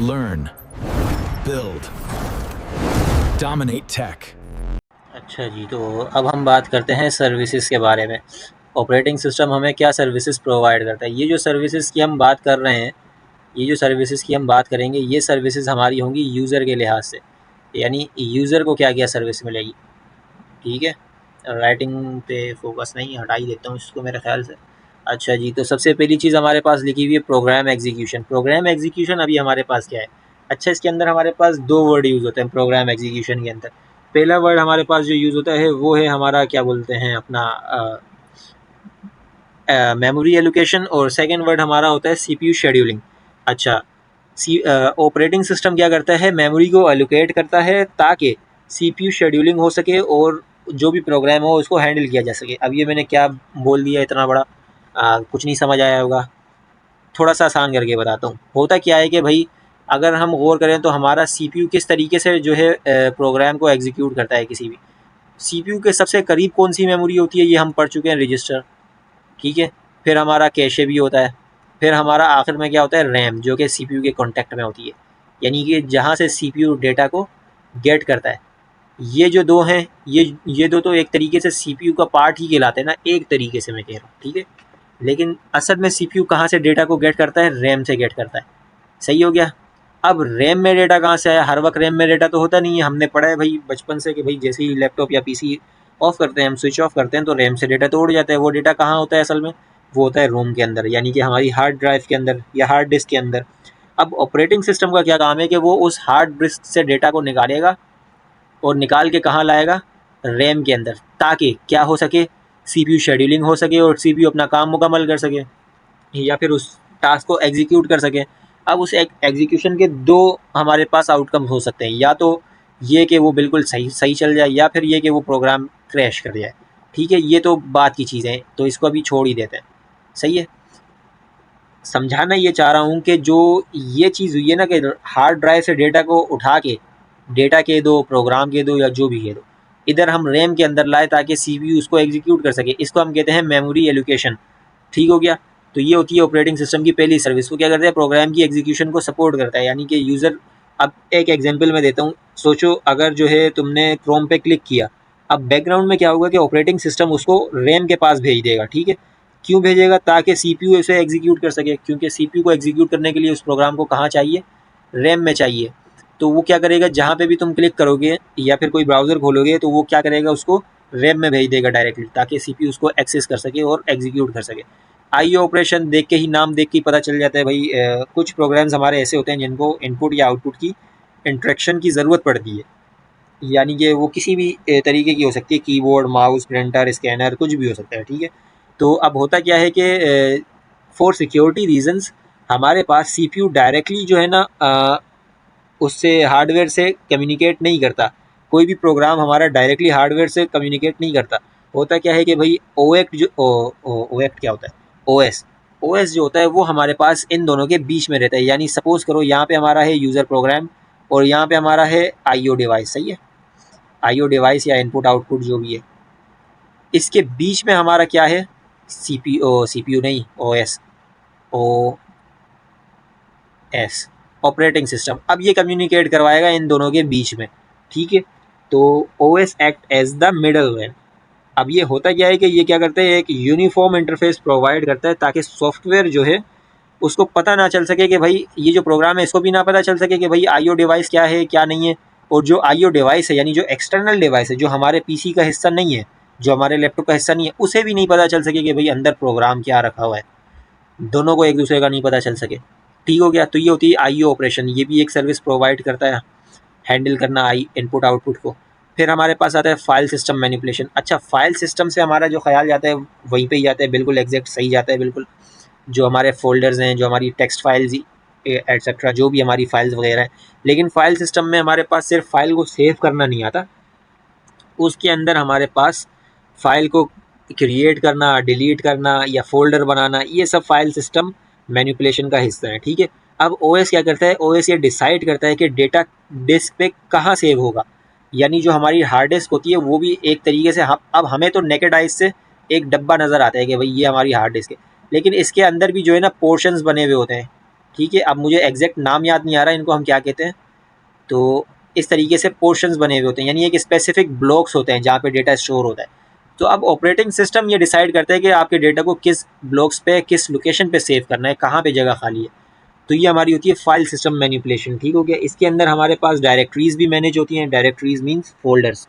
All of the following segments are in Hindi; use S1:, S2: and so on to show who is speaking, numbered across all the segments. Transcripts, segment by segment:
S1: learn, build, dominate tech.
S2: अच्छा जी, तो अब हम बात करते हैं सर्विसेज के बारे में। ऑपरेटिंग सिस्टम हमें क्या सर्विसेज प्रोवाइड करता है। ये जो सर्विसेज की हम बात कर रहे हैं, ये जो सर्विसेज की हम बात करेंगे, ये सर्विसेज हमारी होंगी यूज़र के लिहाज से, यानी यूज़र को क्या क्या सर्विस मिलेगी। ठीक है, राइटिंग पे फोकस नहीं, हटा ही देता हूँ इसको मेरे ख्याल से। अच्छा जी, तो सबसे पहली चीज़ हमारे पास लिखी हुई है प्रोग्राम एग्जीक्यूशन। प्रोग्राम एग्जीक्यूशन अभी हमारे पास क्या है। अच्छा, इसके अंदर हमारे पास दो वर्ड यूज़ होते हैं प्रोग्राम एग्जीक्यूशन के अंदर। पहला वर्ड हमारे पास जो यूज़ होता है वो है हमारा, क्या बोलते हैं, अपना मेमोरी एलोकेशन, और सेकेंड वर्ड हमारा होता है CPU शेड्यूलिंग। अच्छा, ऑपरेटिंग सिस्टम क्या करता है, मेमोरी को एलोकेट करता है ताकि CPU शेड्यूलिंग हो सके और जो भी प्रोग्राम हो उसको हैंडल किया जा सके। अब ये मैंने क्या बोल दिया इतना बड़ा, कुछ नहीं समझ आया होगा। थोड़ा सा आसान करके बताता हूँ। होता क्या है कि भाई अगर हम गौर करें तो हमारा CPU किस तरीके से जो है प्रोग्राम को एग्जीक्यूट करता है। किसी भी CPU के सबसे करीब कौन सी मेमोरी होती है, ये हम पढ़ चुके हैं, रजिस्टर। ठीक है, फिर हमारा कैशे भी होता है, फिर हमारा आखिर में क्या होता है, रैम, जो कि CPU के कॉन्टेक्ट में होती है, यानी कि जहाँ से CPU डेटा को गेट करता है। ये जो दो हैं, ये दो तो एक तरीके से CPU का पार्ट ही कहलाते हैं ना, एक तरीके से मैं कह रहा हूँ। ठीक है, लेकिन असल में CPU कहाँ से डेटा को गेट करता है, रैम से गेट करता है। सही हो गया। अब रैम में डेटा कहाँ से आया, हर वक्त रैम में डेटा तो होता नहीं है। हमने पढ़ा है भाई बचपन से कि भाई जैसे ही लैपटॉप या PC ऑफ करते हैं, हम स्विच ऑफ करते हैं, तो रैम से डेटा तो उड़ जाता है। वो डेटा कहाँ होता है असल में, वो होता है रोम के अंदर, यानी कि हमारी हार्ड ड्राइव के अंदर या हार्ड डिस्क के अंदर। अब ऑपरेटिंग सिस्टम का क्या काम है कि वो उस हार्ड डिस्क से डेटा को निकालेगा और निकाल के कहाँ लाएगा, रैम के अंदर, ताकि क्या हो सके, CPU शेड्यूलिंग हो सके और CPU अपना काम मुकम्मल कर सके या फिर उस टास्क को एग्जीक्यूट कर सके। अब उस एग्जीक्यूशन के दो हमारे पास आउटकम हो सकते हैं, या तो ये कि वो बिल्कुल सही सही चल जाए, या फिर ये कि वो प्रोग्राम क्रैश कर जाए। ठीक है, ये तो बात की चीज़ें हैं, तो इसको अभी छोड़ ही देते हैं। सही है, समझाना ये चाह रहा हूँ कि जो ये चीज़ हुई है ना, कि हार्ड ड्राइव से डेटा को उठा के, डेटा के दो, प्रोग्राम के दो, या जो भी के दो, इधर हम रैम के अंदर लाए ताकि CPU उसको एग्जीक्यूट कर सके। इसको हम कहते हैं मेमोरी एलोकेशन। ठीक हो गया। तो ये होती है ऑपरेटिंग सिस्टम की पहली सर्विस। वो क्या करता है, प्रोग्राम की एग्जीक्यूशन को सपोर्ट करता है, यानी कि यूज़र। अब एक एग्जांपल मैं देता हूँ। सोचो अगर जो है तुमने क्रोम पे क्लिक किया, अब बैकग्राउंड में क्या होगा कि ऑपरेटिंग सिस्टम उसको रैम के पास भेज देगा। ठीक है, क्यों भेजेगा, ताकि CPU इसे एग्जीक्यूट कर सके, क्योंकि CPU को एग्जीक्यूट करने के लिए उस प्रोग्राम को कहाँ चाहिए, रैम में चाहिए। तो वो क्या करेगा, जहाँ पे भी तुम क्लिक करोगे या फिर कोई ब्राउज़र खोलोगे, तो वो क्या करेगा, उसको रैम में भेज देगा डायरेक्टली, ताकि CPU उसको एक्सेस कर सके और एग्जीक्यूट कर सके। IO ऑपरेशन देख के ही, नाम देख के ही पता चल जाता है भाई, कुछ प्रोग्राम्स हमारे ऐसे होते हैं जिनको इनपुट या आउटपुट की इंटरेक्शन की ज़रूरत पड़ती है, यानी कि वो किसी भी तरीके की हो सकती है, कीबोर्ड, माउस, प्रिंटर, स्कैनर, कुछ भी हो सकता है। ठीक है, तो अब होता क्या है कि फॉर सिक्योरिटी रीजंस हमारे पास CPU डायरेक्टली जो है ना, उससे हार्डवेयर से कम्युनिकेट नहीं करता। कोई भी प्रोग्राम हमारा डायरेक्टली हार्डवेयर से कम्युनिकेट नहीं करता। होता क्या है कि भाई OAct जो OAct क्या होता है, OS जो होता है वो हमारे पास इन दोनों के बीच में रहता है। यानी सपोज करो यहाँ पे हमारा है यूज़र प्रोग्राम और यहाँ पे हमारा है IO डिवाइस। सही है, IO डिवाइस या इनपुट आउटपुट जो भी है, इसके बीच में हमारा क्या है, CPU नहीं, OS, ऑपरेटिंग सिस्टम। अब ये कम्युनिकेट करवाएगा इन दोनों के बीच में। ठीक है, तो OS act as the middle man. अब ये होता क्या है कि ये क्या करते हैं, एक यूनिफॉर्म इंटरफेस प्रोवाइड करता है, ताकि सॉफ्टवेयर जो है उसको पता ना चल सके कि भाई ये जो प्रोग्राम है इसको भी ना पता चल सके कि भाई IO डिवाइस क्या है क्या नहीं है। और जो IO डिवाइस है, यानी जो एक्सटर्नल डिवाइस है, जो हमारे PC का हिस्सा नहीं है, जो हमारे लैपटॉप का हिस्सा नहीं है, उसे भी नहीं पता चल सके कि भाई अंदर प्रोग्राम क्या रखा हुआ है। दोनों को एक दूसरे का नहीं पता चल सके। ठीक हो गया। तो ये होती है IO ऑपरेशन। ये भी एक सर्विस प्रोवाइड करता है, हैंडल करना आई इनपुट आउटपुट को। फिर हमारे पास आता है फाइल सिस्टम मैनिपुलेशन। अच्छा, फाइल सिस्टम से हमारा जो ख्याल जाता है वहीं पे ही जाता है, बिल्कुल एग्जैक्ट सही जाता है बिल्कुल। जो हमारे फोल्डर्स हैं, जो हमारी टेक्स्ट फाइल्स एट्सेट्रा, जो भी हमारी फाइल्स वगैरह हैं। लेकिन फाइल सिस्टम में हमारे पास सिर्फ फाइल को सेव करना नहीं आता, उसके अंदर हमारे पास फाइल को क्रिएट करना, डिलीट करना या फोल्डर बनाना, ये सब फाइल सिस्टम मैनिपुलेशन का हिस्सा है। ठीक है, अब OS क्या करता है, OS ये डिसाइड करता है कि डेटा डिस्क पे कहाँ सेव होगा। यानी जो हमारी हार्ड डिस्क होती है वो भी एक तरीके से, हम अब हमें तो नेकेड आइज से एक डब्बा नज़र आता है कि भाई ये हमारी हार्ड डिस्क है, लेकिन इसके अंदर भी जो है ना पोर्शंस बने हुए होते हैं। ठीक है। अब मुझे एग्जैक्ट नाम याद नहीं आ रहा इनको हम क्या कहते हैं। तो इस तरीके से पोर्शंस बने हुए होते हैं, यानी एक स्पेसिफिक ब्लॉक्स होते हैं जहाँ पे डेटा स्टोर होता है। तो अब ऑपरेटिंग सिस्टम ये डिसाइड करता है कि आपके डेटा को किस ब्लॉक्स पे, किस लोकेशन पे सेव करना है, कहाँ पे जगह खाली है। तो ये हमारी होती है फाइल सिस्टम मैनिपुलेशन, ठीक हो गया। इसके अंदर हमारे पास डायरेक्टरीज भी मैनेज होती हैं। Directories means folders,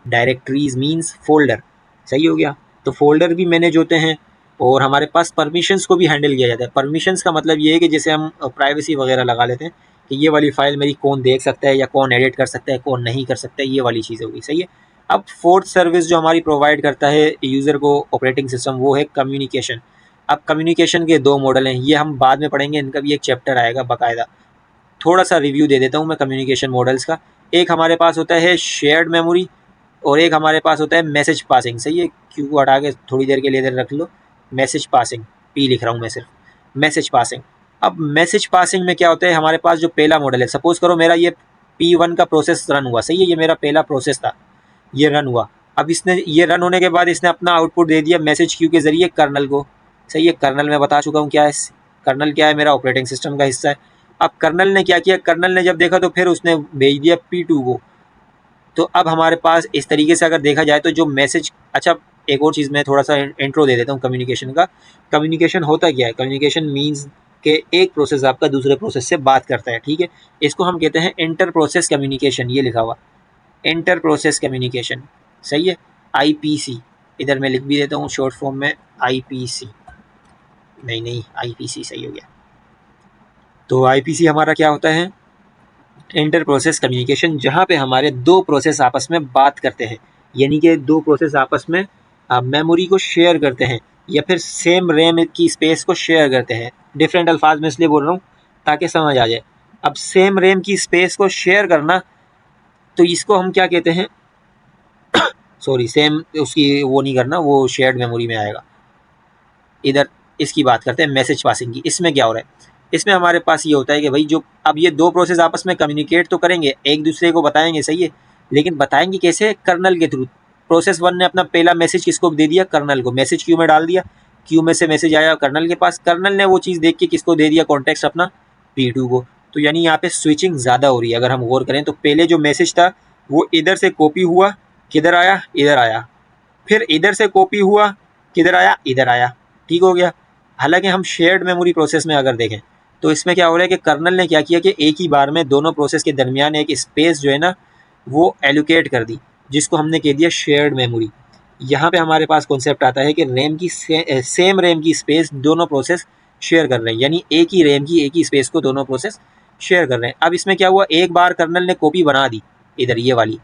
S2: directories means folder, सही हो गया। तो फोल्डर भी मैनेज होते हैं और हमारे पास परमिशंस को भी हैंडल किया जाता है। परमिशंस का मतलब ये है कि जैसे हम प्राइवेसी वगैरह लगा लेते हैं कि ये वाली फाइल मेरी कौन देख सकता है या कौन एडिट कर सकता है, कौन नहीं कर सकता है, ये वाली चीज़ होगी, सही है। अब फोर्थ सर्विस जो हमारी प्रोवाइड करता है यूज़र को ऑपरेटिंग सिस्टम, वो है कम्युनिकेशन। अब कम्युनिकेशन के दो मॉडल हैं, ये हम बाद में पढ़ेंगे, इनका भी एक चैप्टर आएगा बाकायदा। थोड़ा सा रिव्यू दे देता हूँ मैं कम्युनिकेशन मॉडल्स का। एक हमारे पास होता है शेयर्ड मेमोरी और एक हमारे पास होता है मैसेज पासिंग, सही है। क्यू को हटा के थोड़ी देर के लिए इधर रख लो। मैसेज पासिंग, पी लिख रहा हूँ मैं सिर्फ, मैसेज पासिंग। अब मैसेज पासिंग में क्या होता है, हमारे पास जो पहला मॉडल है, सपोज करो मेरा ये P1 का प्रोसेस रन हुआ, सही है, ये मेरा पहला प्रोसेस था, ये रन हुआ। अब इसने ये रन होने के बाद इसने अपना आउटपुट दे दिया मैसेज क्यू के ज़रिए कर्नल को, सही है। कर्नल में बता चुका हूँ क्या है, कर्नल क्या है, मेरा ऑपरेटिंग सिस्टम का हिस्सा है। अब कर्नल ने क्या किया, कर्नल ने जब देखा तो फिर उसने भेज दिया P2 को। तो अब हमारे पास इस तरीके से अगर देखा जाए तो जो मैसेज, अच्छा एक और चीज़ मैं थोड़ा सा इंट्रो दे देता हूँ कम्युनिकेशन का। कम्युनिकेशन होता क्या है, कम्युनिकेशन मीन्स कि एक प्रोसेस आपका दूसरे प्रोसेस से बात करता है, ठीक है। इसको हम कहते हैं इंटर प्रोसेस कम्युनिकेशन, ये लिखा हुआ इंटर प्रोसेस कम्युनिकेशन, सही है। IPC, इधर मैं लिख भी देता हूँ शॉर्ट फॉर्म में IPC, नहीं IPC सही हो गया। तो IPC हमारा क्या होता है, इंटर प्रोसेस कम्युनिकेशन, जहाँ पे हमारे दो प्रोसेस आपस में बात करते हैं, यानी कि दो प्रोसेस आपस में मेमोरी को शेयर करते हैं या फिर सेम रैम की स्पेस को शेयर करते हैं। डिफरेंट अल्फाज में इसलिए बोल रहा हूँ ताकि समझ आ जाए। अब सेम रैम की स्पेस को शेयर करना, तो इसको हम क्या कहते हैं, सॉरी सेम उसकी वो नहीं करना, वो शेयर्ड मेमोरी में आएगा। इधर इसकी बात करते हैं मैसेज पासिंग की। इसमें क्या हो रहा है, इसमें हमारे पास ये होता है कि भाई जो अब ये दो प्रोसेस आपस में कम्युनिकेट तो करेंगे, एक दूसरे को बताएंगे, सही है, लेकिन बताएंगे कैसे, कर्नल के थ्रू। प्रोसेस 1 ने अपना पहला मैसेज किसको दे दिया, कर्नल को, मैसेज क्यू में डाल दिया, क्यू में से मैसेज आया कर्नल के पास, कर्नल ने वो चीज़ देख के किसको दे दिया, कॉन्टेक्स्ट अपना P2 को। तो यानी यहाँ पे स्विचिंग ज़्यादा हो रही है। अगर हम गौर करें तो पहले जो मैसेज था वो इधर से कॉपी हुआ, किधर आया, इधर आया, फिर इधर से कॉपी हुआ, किधर आया, इधर आया, ठीक हो गया। हालांकि हम शेयर्ड मेमोरी प्रोसेस में अगर देखें तो इसमें क्या हो रहा है कि कर्नल ने क्या किया कि एक ही बार में दोनों प्रोसेस के दरमियान एक स्पेस जो है ना वो एलोकेट कर दी, जिसको हमने कह दिया शेयर्ड मेमोरी। यहाँ पे हमारे पास कॉन्सेप्ट आता है कि रैम की सेम रैम की स्पेस दोनों प्रोसेस शेयर कर रहे हैं, यानी एक ही रैम की एक ही स्पेस को दोनों प्रोसेस शेयर कर रहे हैं। अब इसमें क्या हुआ, एक बार कर्नल ने कॉपी बना दी, इधर ये वाली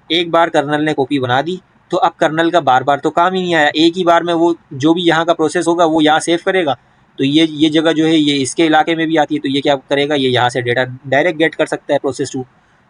S2: एक बार कर्नल ने कॉपी बना दी, तो अब कर्नल का बार बार तो काम ही नहीं आया। एक ही बार में वो जो भी यहाँ का प्रोसेस होगा वो यहाँ सेव करेगा, तो ये जगह जो है ये इसके इलाके में भी आती है, तो ये क्या करेगा, ये यहाँ से डेटा डायरेक्ट गेट कर सकता है प्रोसेस 2।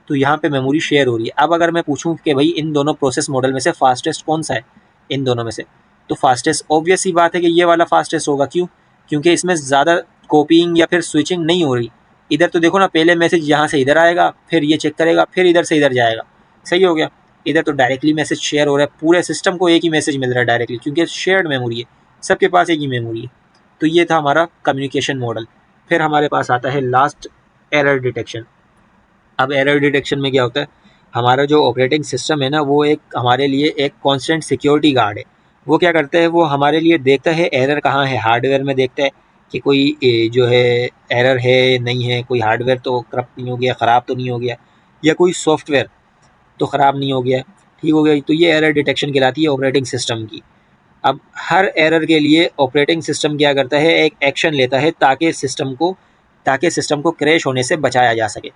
S2: तो यहाँ पे मेमोरी शेयर हो रही है। अब अगर मैं पूछूं कि भाई इन दोनों प्रोसेस मॉडल में से फास्टेस्ट कौन सा है, इन दोनों में से, तो फास्टेस्ट ऑब्वियस ही बात है कि ये वाला फास्टेस्ट होगा। क्यों, क्योंकि इसमें ज़्यादा कॉपीइंग या फिर स्विचिंग नहीं हो रही। इधर तो देखो ना, पहले मैसेज यहाँ से इधर आएगा, फिर ये चेक करेगा, फिर इधर से इधर जाएगा, सही हो गया। इधर तो डायरेक्टली मैसेज शेयर हो रहा है, पूरे सिस्टम को एक ही मैसेज मिल रहा है डायरेक्टली, क्योंकि शेयर्ड मेमोरी है, सबके पास एक ही मेमोरी है। तो ये था हमारा कम्युनिकेशन मॉडल। फिर हमारे पास आता है लास्ट, एरर डिटेक्शन। अब एरर डिटेक्शन में क्या होता है, हमारा जो ऑपरेटिंग सिस्टम है ना वो एक हमारे लिए एक कांस्टेंट सिक्योरिटी गार्ड है। वो क्या करता है, वो हमारे लिए देखता है एरर कहाँ है, हार्डवेयर में देखता है कि कोई जो है एरर है नहीं है, कोई हार्डवेयर तो करप्ट नहीं हो गया, ख़राब तो नहीं हो गया, या कोई सॉफ्टवेयर तो ख़राब नहीं हो गया, ठीक हो गया। तो ये एरर डिटेक्शन कहलाती है ऑपरेटिंग सिस्टम की। अब हर एरर के लिए ऑपरेटिंग सिस्टम क्या करता है, एक एक्शन लेता है ताकि सिस्टम को क्रैश होने से बचाया जा सके,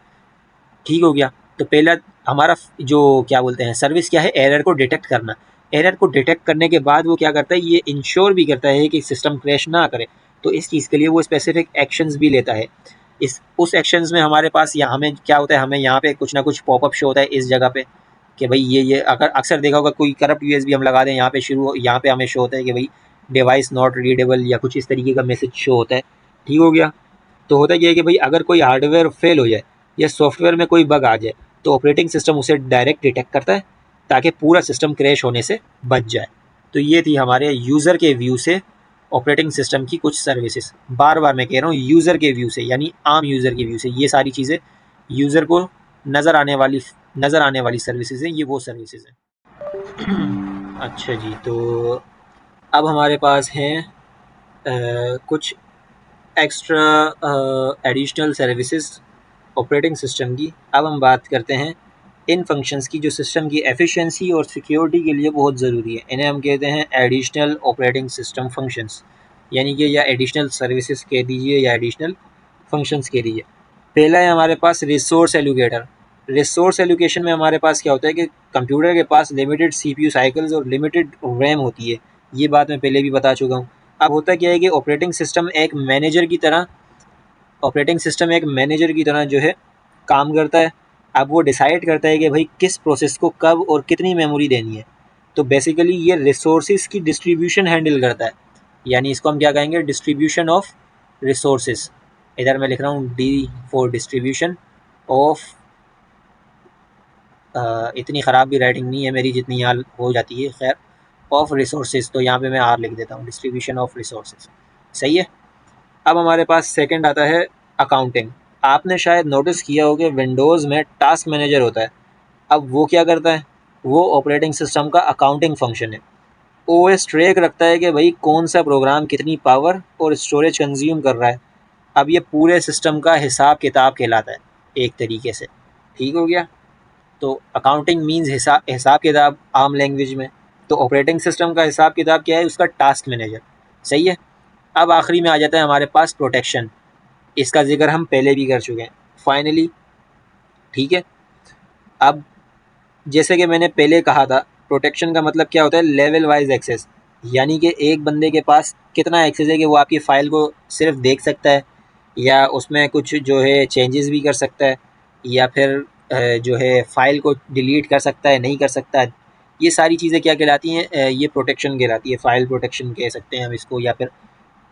S2: ठीक हो गया। तो पहला हमारा जो क्या बोलते हैं सर्विस क्या है, एरर को डिटेक्ट करना। एरर को डिटेक्ट करने के बाद वो क्या करता है, ये इंश्योर भी करता है कि सिस्टम क्रैश ना करे। तो इस चीज़ के लिए वो स्पेसिफिक एक्शंस भी लेता है। उस एक्शंस में हमारे पास यहाँ हमें क्या होता है, हमें यहाँ पे कुछ ना कुछ पॉपअप शो होता है इस जगह पे कि भाई ये अगर अक्सर देखा होगा कोई करप्ट USB हम लगा दें, यहाँ पे यहाँ पे हमें शो होता है कि भाई डिवाइस नॉट रीडेबल या कुछ इस तरीके का मैसेज शो होता है, ठीक हो गया। तो होता क्या है कि भाई अगर कोई हार्डवेयर फेल हो जाए या सॉफ्टवेयर में कोई बग आ जाए तो ऑपरेटिंग सिस्टम उसे डायरेक्ट डिटेक्ट करता है ताकि पूरा सिस्टम क्रैश होने से बच जाए। तो ये थी हमारे यूज़र के व्यू से ऑपरेटिंग सिस्टम की कुछ सर्विसेज। बार बार मैं कह रहा हूँ यूज़र के व्यू से, यानी आम यूज़र के व्यू से ये सारी चीज़ें यूज़र को नज़र आने वाली सर्विसेज हैं, ये वो सर्विसेज हैं। अच्छा जी, तो अब हमारे पास हैं कुछ extra additional services operating system की। अब हम बात करते हैं इन फंक्शंस की जो सिस्टम की एफिशिएंसी और सिक्योरिटी के लिए बहुत ज़रूरी है। इन्हें हम कहते हैं एडिशनल ऑपरेटिंग सिस्टम फंक्शंस, यानी कि या एडिशनल सर्विसेज कह दीजिए या एडिशनल फंक्शंस कह दीजिए। पहला है हमारे पास रिसोर्स एलोकेटर। रिसोर्स एलोकेशन में हमारे पास क्या होता है कि कंप्यूटर के पास लिमिटेड सीपीयू साइकिल्स और लिमिटेड रैम होती है। ये बात मैं पहले भी बता चुका हूँ। अब होता क्या है कि ऑपरेटिंग सिस्टम एक मैनेजर की तरह जो है काम करता है। अब वो डिसाइड करता है कि भाई किस प्रोसेस को कब और कितनी मेमोरी देनी है। तो बेसिकली ये रिसोर्सेज की डिस्ट्रीब्यूशन हैंडल करता है, यानी इसको हम क्या कहेंगे, डिस्ट्रीब्यूशन ऑफ रिसोर्सेज। इधर मैं लिख रहा हूँ डी फॉर डिस्ट्रीब्यूशन ऑफ, इतनी ख़राब भी राइटिंग नहीं है मेरी जितनी यहाँ हो जाती है, खैर, ऑफ रिसोर्सेज, तो यहाँ पे मैं आर लिख देता हूँ, डिस्ट्रीब्यूशन ऑफ रिसोर्सेज। सही है। अब हमारे पास सेकंड आता है अकाउंटिंग। आपने शायद नोटिस किया हो कि विंडोज़ में टास्क मैनेजर होता है। अब वो क्या करता है, वो ऑपरेटिंग सिस्टम का अकाउंटिंग फंक्शन है। ओएस ट्रैक रखता है कि भाई कौन सा प्रोग्राम कितनी पावर और स्टोरेज कंज्यूम कर रहा है। अब ये पूरे सिस्टम का हिसाब किताब कहलाता है एक तरीके से। ठीक हो गया। तो अकाउंटिंग मीन्स हिसाब किताब आम लैंग्वेज में। तो ऑपरेटिंग सिस्टम का हिसाब किताब क्या है, उसका टास्क मैनेजर। सही है। अब आखिरी में आ जाता है हमारे पास प्रोटेक्शन। इसका जिक्र हम पहले भी कर चुके हैं फाइनली। ठीक है। अब जैसे कि मैंने पहले कहा था, प्रोटेक्शन का मतलब क्या होता है, लेवल वाइज एक्सेस, यानी कि एक बंदे के पास कितना एक्सेस है कि वो आपकी फ़ाइल को सिर्फ देख सकता है या उसमें कुछ जो है चेंजेस भी कर सकता है, या फिर जो है फ़ाइल को डिलीट कर सकता है, नहीं कर सकता है। ये सारी चीज़ें क्या कहलाती हैं, ये प्रोटेक्शन कहलाती है। फ़ाइल प्रोटेक्शन कह सकते हैं हम इसको, या फिर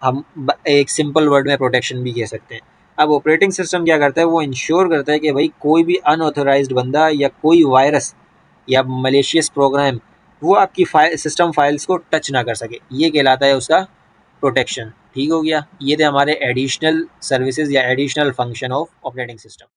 S2: हम एक सिंपल वर्ड में प्रोटेक्शन भी कह सकते हैं। अब ऑपरेटिंग सिस्टम क्या करता है, वो इंश्योर करता है कि भाई कोई भी अनऑथराइज्ड बंदा या कोई वायरस या मलेशियस प्रोग्राम वो आपकी सिस्टम फाइल्स को टच ना कर सके। ये कहलाता है उसका प्रोटेक्शन। ठीक हो गया। ये थे हमारे एडिशनल सर्विसेज या additional function of operating system.